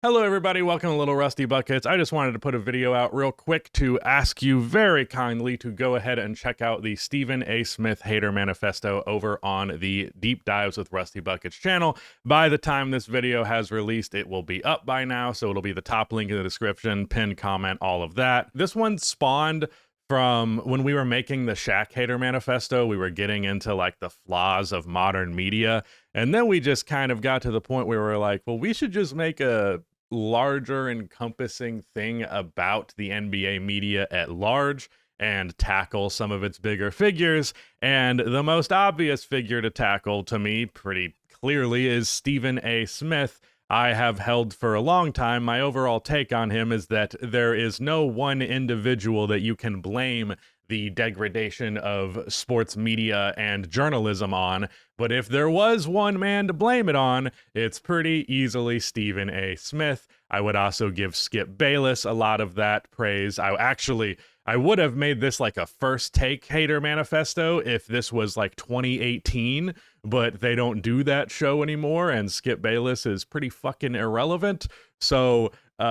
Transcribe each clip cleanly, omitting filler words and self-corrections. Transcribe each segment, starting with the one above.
Hello everybody, welcome to Little Rusty Buckets. I just wanted to put a video out real quick to ask you very kindly to go ahead and check out the Stephen A. Smith Hater Manifesto over on the Deep Dives with Rusty Buckets channel. By the time this video has released, it will be up by now, so it'll be the top link in the description, pinned comment, all of that. This one spawned from when we were making the Shaq Hater Manifesto. We were getting into like the flaws of modern media, and then we just kind of got to the point where we were like, well, we should just make a larger encompassing thing about the NBA media at large and tackle some of its bigger figures. And the most obvious figure to tackle to me pretty clearly is Stephen A. Smith. I have held for a long time. My overall take on him is that there is no one individual that you can blame the degradation of sports media and journalism on. But if there was one man to blame it on, it's pretty easily Stephen A. Smith. I would also give Skip Bayless a lot of that praise. I would have made this like a first take hater manifesto if this was like 2018, but they don't do that show anymore, and Skip Bayless is pretty fucking irrelevant. So we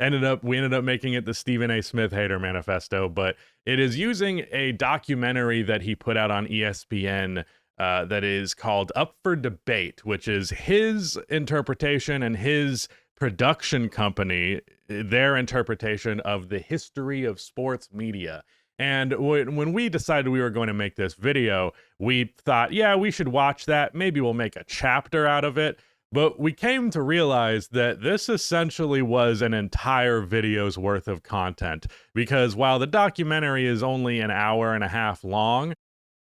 ended up making it the Stephen A. Smith Hater Manifesto, but it is using a documentary that he put out on ESPN that is called Up for Debate, which is his interpretation and his production company, their interpretation of the history of sports media. And when we decided we were going to make this video, we thought, yeah, we should watch that. Maybe we'll make a chapter out of it. But we came to realize that this essentially was an entire video's worth of content, because while the documentary is only an hour and a half long,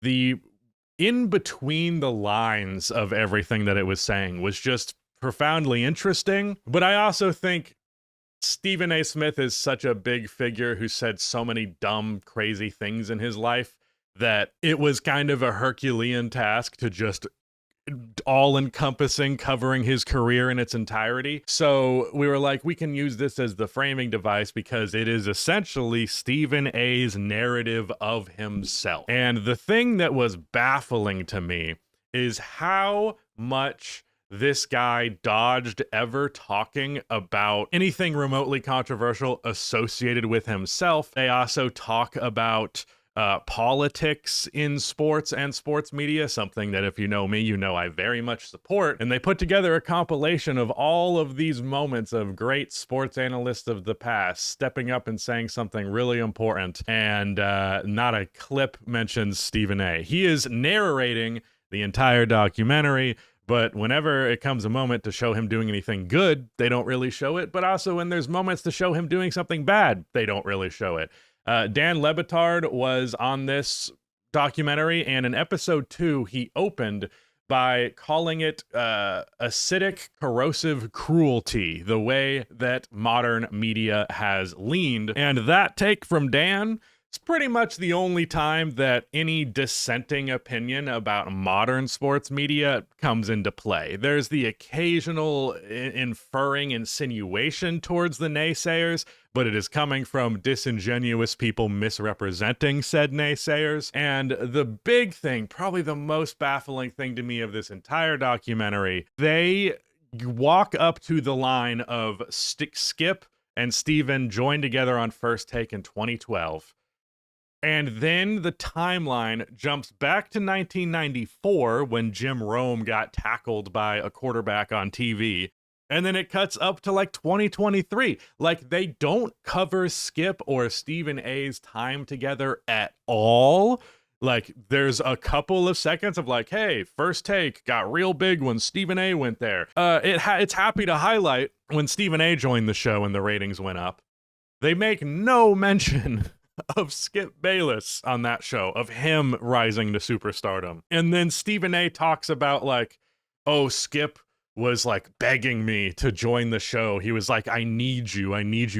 the in between the lines of everything that it was saying was just profoundly interesting. But I also think Stephen A. Smith is such a big figure who said so many dumb, crazy things in his life that it was kind of a Herculean task to just all-encompassing covering his career in its entirety. So we were like, we can use this as the framing device because it is essentially Stephen A.'s narrative of himself. And the thing that was baffling to me is how much this guy dodged ever talking about anything remotely controversial associated with himself. They also talk about politics in sports and sports media, something that if you know me, you know I very much support. And they put together a compilation of all of these moments of great sports analysts of the past stepping up and saying something really important, and not a clip mentions Stephen A. He is narrating the entire documentary, but whenever it comes a moment to show him doing anything good, they don't really show it. But also when there's moments to show him doing something bad, they don't really show it. Dan Le Batard was on this documentary, and in episode 2, he opened by calling it acidic, corrosive cruelty, the way that modern media has leaned. And that take from Dan, it's pretty much the only time that any dissenting opinion about modern sports media comes into play. There's the occasional inferring insinuation towards the naysayers, but it is coming from disingenuous people misrepresenting said naysayers. And the big thing, probably the most baffling thing to me of this entire documentary, they walk up to the line of Skip and Steven joined together on First Take in 2012. And then the timeline jumps back to 1994 when Jim Rome got tackled by a quarterback on TV. And then it cuts up to like 2023. Like, they don't cover Skip or Stephen A.'s time together at all. Like, there's a couple of seconds of like, hey, First Take got real big when Stephen A. went there. It's happy to highlight when Stephen A. joined the show and the ratings went up. They make no mention of Skip Bayless on that show, of him rising to superstardom. And then Stephen A. talks about like, oh, Skip was like begging me to join the show. He was like, I need you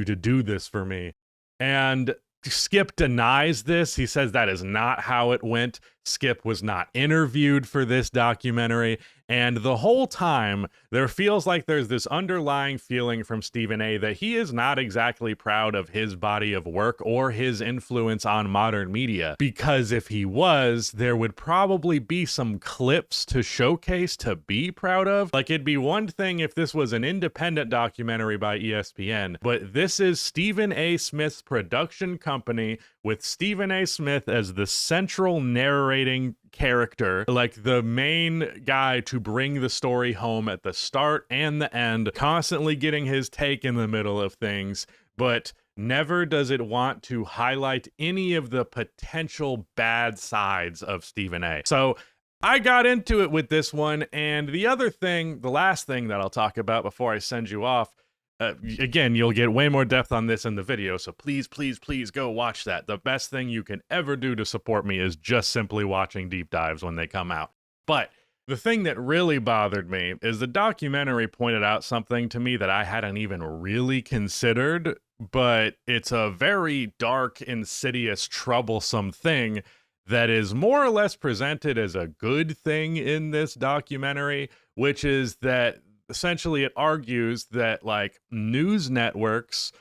to do this for me. And Skip denies this. He says that is not how it went. Skip was not interviewed for this documentary. And the whole time, there feels like there's this underlying feeling from Stephen A that he is not exactly proud of his body of work or his influence on modern media. Because if he was, there would probably be some clips to showcase to be proud of. Like, it'd be one thing if this was an independent documentary by ESPN, but this is Stephen A. Smith's production company with Stephen A. Smith as the central narrating character, like the main guy to bring the story home at the start and the end, constantly getting his take in the middle of things, but never does it want to highlight any of the potential bad sides of Stephen A. So I got into it with this one, and the last thing that I'll talk about before I send you off, again, you'll get way more depth on this in the video, so please, please, please go watch that. The best thing you can ever do to support me is just simply watching deep dives when they come out. But the thing that really bothered me is the documentary pointed out something to me that I hadn't even really considered, but it's a very dark, insidious, troublesome thing that is more or less presented as a good thing in this documentary, which is that essentially it argues that like news networks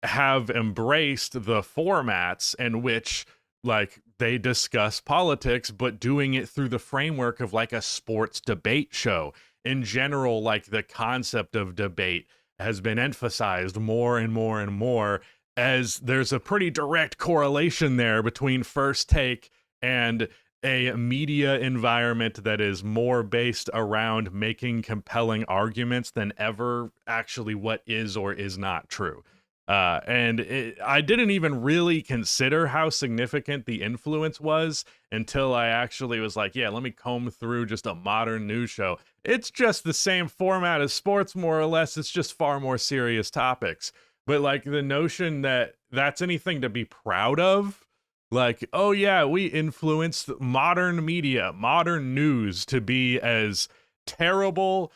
have embraced the formats in which like they discuss politics, but doing it through the framework of like a sports debate show. In general, like the concept of debate has been emphasized more and more and more, as there's a pretty direct correlation there between First Take and a media environment that is more based around making compelling arguments than ever actually what is or is not true. I didn't even really consider how significant the influence was until I actually was like, yeah, let me comb through just a modern news show. It's just the same format as sports, more or less. It's just far more serious topics. But like the notion that that's anything to be proud of, like, oh yeah, we influenced modern media, modern news to be as terrible,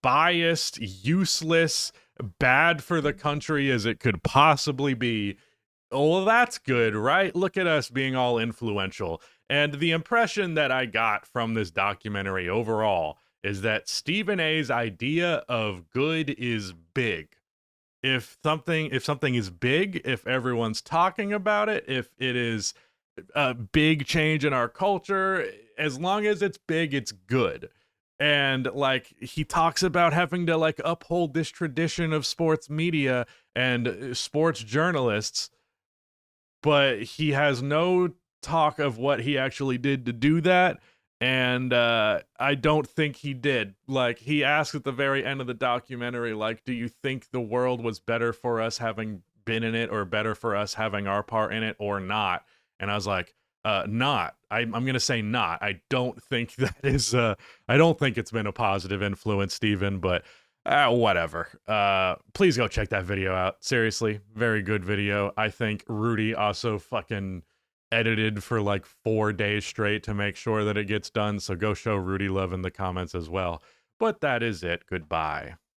biased, useless, bad for the country as it could possibly be. Well, that's good, right? Look at us being all influential. And the impression that I got from this documentary overall is that Stephen A's idea of good is big. If something is big, if everyone's talking about it, if it is a big change in our culture, as long as it's big, it's good. And like he talks about having to like uphold this tradition of sports media and sports journalists, but he has no talk of what he actually did to do that. And I don't think he did. Like, he asked at the very end of the documentary, like, do you think the world was better for us having been in it, or better for us having our part in it, or not? And I was like, not. I'm going to say not. I don't think that is, I don't think it's been a positive influence, Steven, but whatever. Please go check that video out. Seriously, very good video. I think Rudy also fucking edited for like 4 days straight to make sure that it gets done, so go show Rudy love in the comments as well. But that is it. Goodbye.